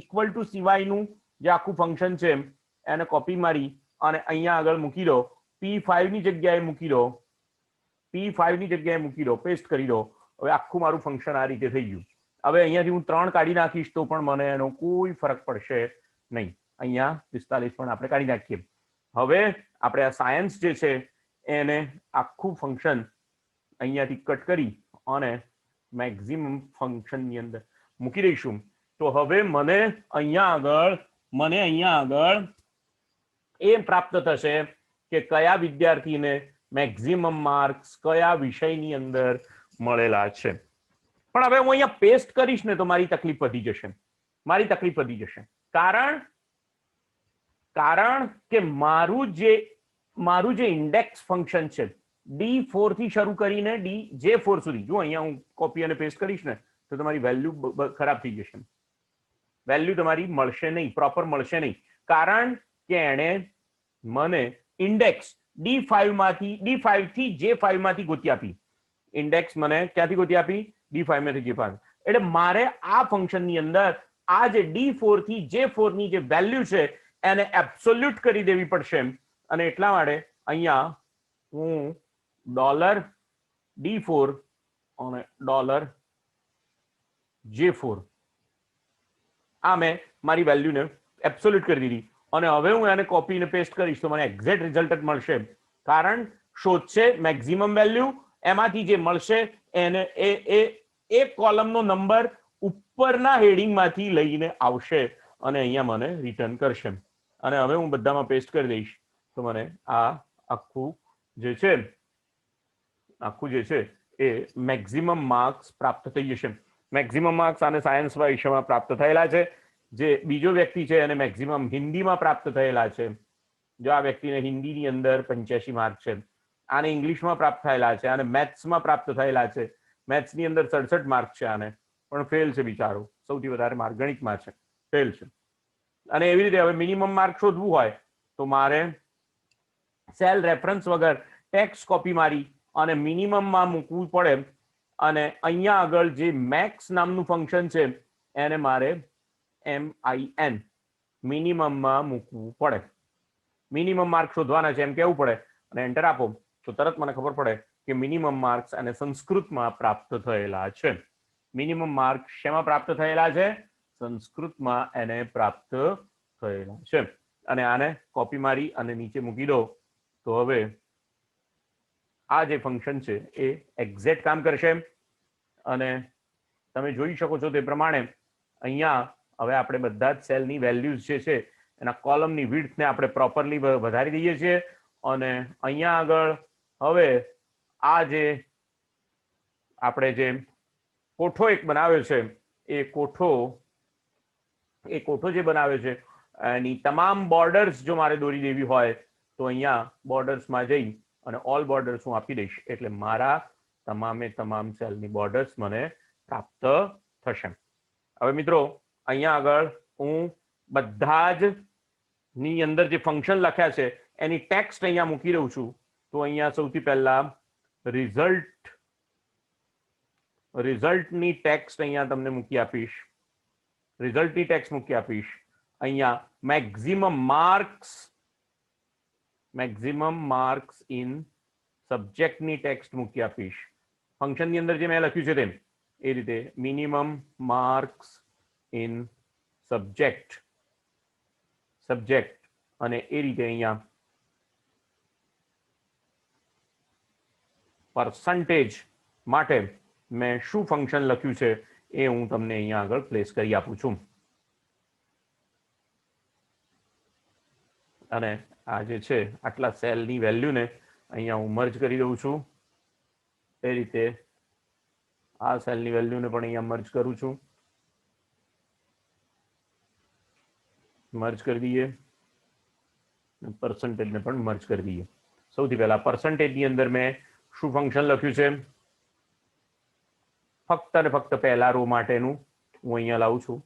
ઇક્વલ ટુ સિવાયનું જે આખું ફંક્શન છે એને કોપી મારી અને અહીંયા આગળ મૂકી દો, P5 ની જગ્યાએ મૂકી દો, P5 ની જગ્યાએ મૂકી દો, પેસ્ટ કરી દો. હવે આખું મારું ફંક્શન આ રીતે થઈ ગયું. હવે અહીંયાથી હું 3 કાઢી નાખીશ તો પણ મને એનો કોઈ ફરક પડશે નહીં. અહીંયા 45 પણ આપણે કાઢી નાખીએ. હવે આપણે આ સાયન્સ જે છે એને આખું ફંક્શન અહીંયાથી કટ કરી અને મેક્સિમમ ફંક્શનની અંદર મૂકી દઈશું. તો હવે મને અહીંયા આગળ એ પ્રાપ્ત થશે કે કયા વિદ્યાર્થીને મેક્સિમમ માર્ક્સ કયા વિષયની અંદર મળેલા છે. પણ હવે હું અહીંયા પેસ્ટ કરીશ ને તો મારી તકલીફ વધી જશે, કારણ કે મારું જે ઇન્ડેક્સ ફંક્શન છે D4 થી શરૂ કરીને J4 સુધી, જો અહીંયા હું કોપી અને પેસ્ટ કરીશ ને તો તમારી વેલ્યુ ખરાબ થઈ જશે, વેલ્યુ તમારી મળશે નહીં, પ્રોપર મળશે નહીં, કારણ કે એણે મને ઇન્ડેક્સ D5 થી J5 માંથી ગોતી આપી. ઇન્ડેક્સ મને ક્યાંથી ગોતી આપી? D5 માંથી J5. એટલે મારે આ ફંક્શનની અંદર આ જે D4 થી J4 ની જે વેલ્યુ છે એને એબ્સોલ્યુટ કરી દેવી પડશે, અને એટલા માટે અહીંયા હું $D4 અને $J4 આ મેં મારી વેલ્યુને એબ્સોલ્યુટ કરી દીધી. અને હવે હું એને કોપી અને પેસ્ટ કરીશ તો મને એક્ઝેક્ટ રિઝલ્ટ જ મળશે, કારણ શોધશે મેક્સિમમ વેલ્યુ, એમાંથી જે મળશે એને એ કોલમનો નંબર ઉપરના હેડિંગમાંથી લઈને આવશે અને અહીંયા મને રિટર્ન કરશે. અને હવે હું બધામાં પેસ્ટ કરી દઈશ તો મને આ આખું જે છે એ મેક્સિમમ માર્ક્સ પ્રાપ્ત થઈ જશે. મેક્સિમમ માર્ક્સ આને સાયન્સ વિષયમાં પ્રાપ્ત થયેલા છે. જે બીજો વ્યક્તિ છે એને મેક્સિમમ હિન્દીમાં પ્રાપ્ત થયેલા છે. જો આ વ્યક્તિને હિન્દીની અંદર 85 માર્ક છે, આને ઇંગ્લિશમાં પ્રાપ્ત થયેલા છે, આને મેથ્સમાં પ્રાપ્ત થયેલા છે, મેથ્સની અંદર 67 માર્ક છે, આને પણ ફેલ છે બિચારો, સૌથી વધારે માર્ક ગણિતમાં છે, ફેલ છે. અને એવી રીતે હવે મિનિમમ માર્ક શોધવું હોય તો મારે સેલ રેફરન્સ વગર ટેક્સ્ટ કોપી મારી અને મિનિમમમાં મૂકવું પડે, અને અહીંયા આગળ જે મેક્સ નામનું ફંક્શન છે એને મારે MIN મિનિમમમાં મૂકવું પડે. મિનિમમ માર્ક શોધવાના છે એમ કહેવું પડે અને એન્ટર આપો તો તરત મને ખબર પડે કે મિનિમમ માર્ક્સ અને સંસ્કૃતમાં પ્રાપ્ત થયેલા છે. મિનિમમ માર્ક શેમાં પ્રાપ્ત થયેલા છે? સંસ્કૃતમાં એને પ્રાપ્ત થયેલા છે. અને આને કોપી મારી અને નીચે મૂકી દો તો હવે આ જે ફંક્શન છે એ એક્ઝેક્ટ કામ કરશે. અને તમે જોઈ શકો છો તે પ્રમાણે અહીંયા હવે આપણે બધા જ સેલની વેલ્યુઝ જે છે એના કોલમની વિડ્થને આપણે પ્રોપરલી વધારી દઈએ છીએ. અને અહીંયા આગળ હવે આ જે આપણે જે કોઠો એક બનાવ્યો છે એ કોઠો જે બનાવ્યો છે એની તમામ બોર્ડર્સ જો મારે દોરી દેવી હોય તો અહીંયા બોર્ડર્સમાં જઈ અને ઓલ બોર્ડર્સ હું આપી દઈશ, એટલે મારા તમામ સેલની બોર્ડર્સ મને પ્રાપ્ત થશે. હવે મિત્રો અહીંયા આગળ હું બધા જ ની અંદર જે ફંક્શન લખ્યા છે એની ટેક્સ્ટ અહીંયા મૂકી દઉં છું. તો અહીંયા સૌથી પહેલા રિઝલ્ટની ટેક્સ્ટ અહીંયા તમને મૂકી આપીશ, અહીંયા મેક્સિમમ માર્ક્સ ઇન સબ્જેક્ટની ટેક્સ્ટ મૂકી આપીશ. ફંક્શનની અંદર જે મેં લખ્યું છે તેમ એ રીતે મિનિમમ માર્ક્સ ઇન સબ્જેક્ટ અને એ રીતે અહીંયા પર્સન્ટેજ માટે મેં શું ફંક્શન લખ્યું છે એ હું તમને અહીંયા આગળ પ્લેસ કરી આપું છું. અને આ જે છે આટલા સેલની વેલ્યુને અહીંયા હું મર્જ કરી દઉં છું. એ રીતે આ સેલની વેલ્યુને પણ અહીંયા મર્જ કરું છું. મર્જ કરી દઈએ, પર્સન્ટેજને પણ મર્જ કરી દઈએ. સૌથી પહેલા પર્સન્ટેજની અંદર મેં શું ફંક્શન લખ્યું છે, ફક્ત અને ફક્ત પહેલા રો માટેનું હું અહીંયા લાવું છું.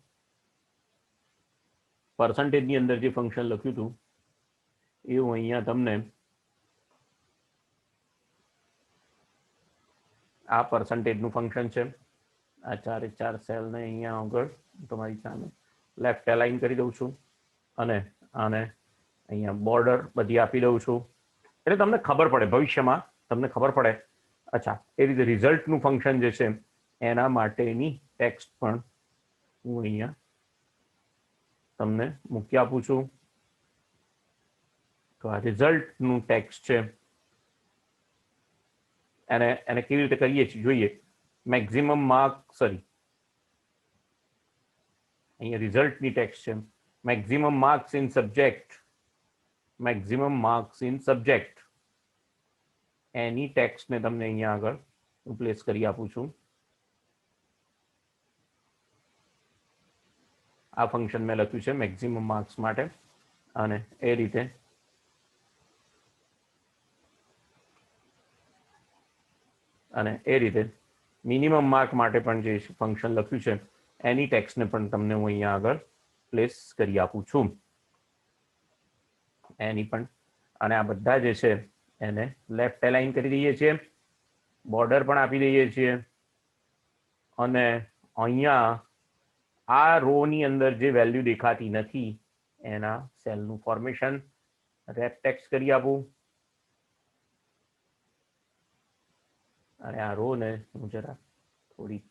પર્સન્ટેજની અંદર જે ફંક્શન લખ્યું હતું એ હું અહીંયા તમને આ પર્સન્ટેજનું ફંક્શન છે. આ 4 એ 4 સેલને અહીંયા આગળ તમારી સામે લેફ્ટ અલાઇન કરી દઉં છું અને આને અહીંયા બોર્ડર બધી આપી દઉં છું, એટલે તમને ખબર પડે, ભવિષ્યમાં તમને ખબર પડે. અચ્છા, એ રીતે રિઝલ્ટનું ફંક્શન જે છે એના માટેની ટેક્સ્ટ પણ હું અહીંયા તમને મૂકી આપું છું. તો આ રિઝલ્ટનું ટેક્સ્ટ છે, એને કેવી રીતે કરીએ છીએ જોઈએ. મેક્સિમમ માર્ક, સોરી, અહીંયા રિઝલ્ટની ટેક્સ્ટ છે maximum marks in subject, maximum marks in subject, એની ટેક્સ્ટને તમને અહીંયા આગળ હું પ્લેસ કરી આપું છું. આ ફંક્શન મેં લખ્યું છે મેક્સિમમ માર્ક્સ માટે, અને એ રીતે મિનિમમ માર્ક માટે પણ જે ફંક્શન લખ્યું છે એની ટેક્સ્ટને પણ તમને હું અહીંયા આગળ પ્લેસ કરી આપું છું. એની પણ, અને આ બધા જે છે એને લેફ્ટ અલાઇન કરી દઈએ છીએ, બોર્ડર પણ આપી દઈએ છીએ, અને અહીંયા આ રો ની અંદર જે વેલ્યુ દેખાતી નથી એના સેલનું ફોર્મેશન રેપ ટેક્સ્ટ કરી આપું. અને આ રો ને હું જરા થોડી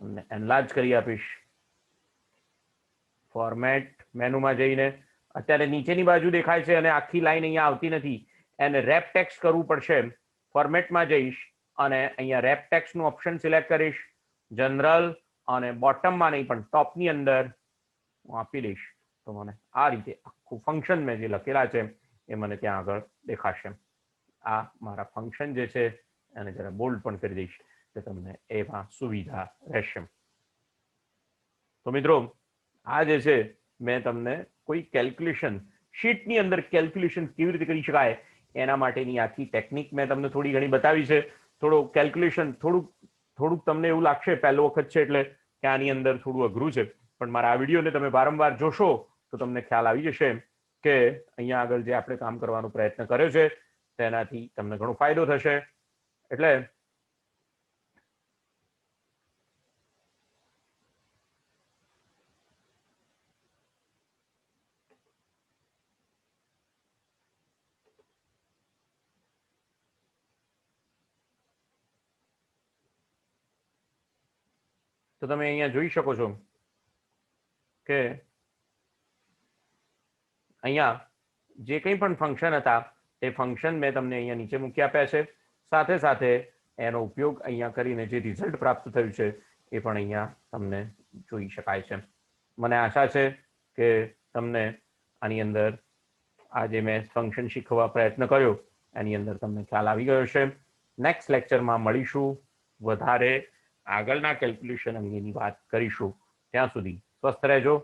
તમને એનલાર્જ કરી આપીશ. ફોર્મેટ મેનુમાં જઈને અત્યારે નીચેની બાજુ દેખાય છે અને આખી લાઈન અહીંયા આવતી નથી, એને રેપ ટેક્સ્ટ કરવું પડશે. ફોર્મેટમાં જઈશ અને અહીંયા રેપ ટેક્સ્ટનું ઓપ્શન સિલેક્ટ કરીશ, જનરલ, અને બોટમમાં નહીં પણ ટોપની અંદર હું આપી દઈશ. તો મને આ રીતે આખું ફંક્શન મેં જે લખેલા છે એ મને ત્યાં આગળ દેખાશે. આ મારા ફંક્શન જે છે એને જરા બોલ્ડ પણ કરી દઈશ કે તમને એમાં સુવિધા રહેશે. તો મિત્રો, આ જે છે મેં તમને કોઈ કેલ્ક્યુલેશન, શીટની અંદર કેલ્ક્યુલેશન કેવી રીતે કરી શકાય એના માટેની આખી ટેકનિક મેં તમને થોડી ઘણી બતાવી છે. થોડો કેલ્ક્યુલેશન થોડુંક તમને એવું લાગશે પહેલો વખત છે એટલે કે આની અંદર થોડું અઘરું છે, પણ મારા આ વિડીયોને તમે વારંવાર જોશો તો તમને ખ્યાલ આવી જશે કે અહીંયા આગળ જે આપણે કામ કરવાનો પ્રયત્ન કર્યો છે તેનાથી તમને ઘણો ફાયદો થશે. એટલે તો તમે અહીંયા જોઈ શકો છો કે અહીંયા જે કંઈ પણ ફંક્શન હતા એ ફંક્શન મેં તમને અહીંયા નીચે મૂકી આપ્યા છે. સાથે સાથે એનો ઉપયોગ અહીંયા કરીને જે રિઝલ્ટ પ્રાપ્ત થયું છે એ પણ અહીંયા તમને જોઈ શકાય છે. મને આશા છે કે તમને આની અંદર આ જે મેં ફંક્શન શીખવા પ્રયત્ન કર્યો એની અંદર તમને ખ્યાલ આવી ગયો છે. નેક્સ્ટ લેક્ચરમાં મળીશું, વધારે આગળના કેલ્ક્યુલેશન અંગેની વાત કરીશું. ત્યાં સુધી સ્વસ્થ રહેજો.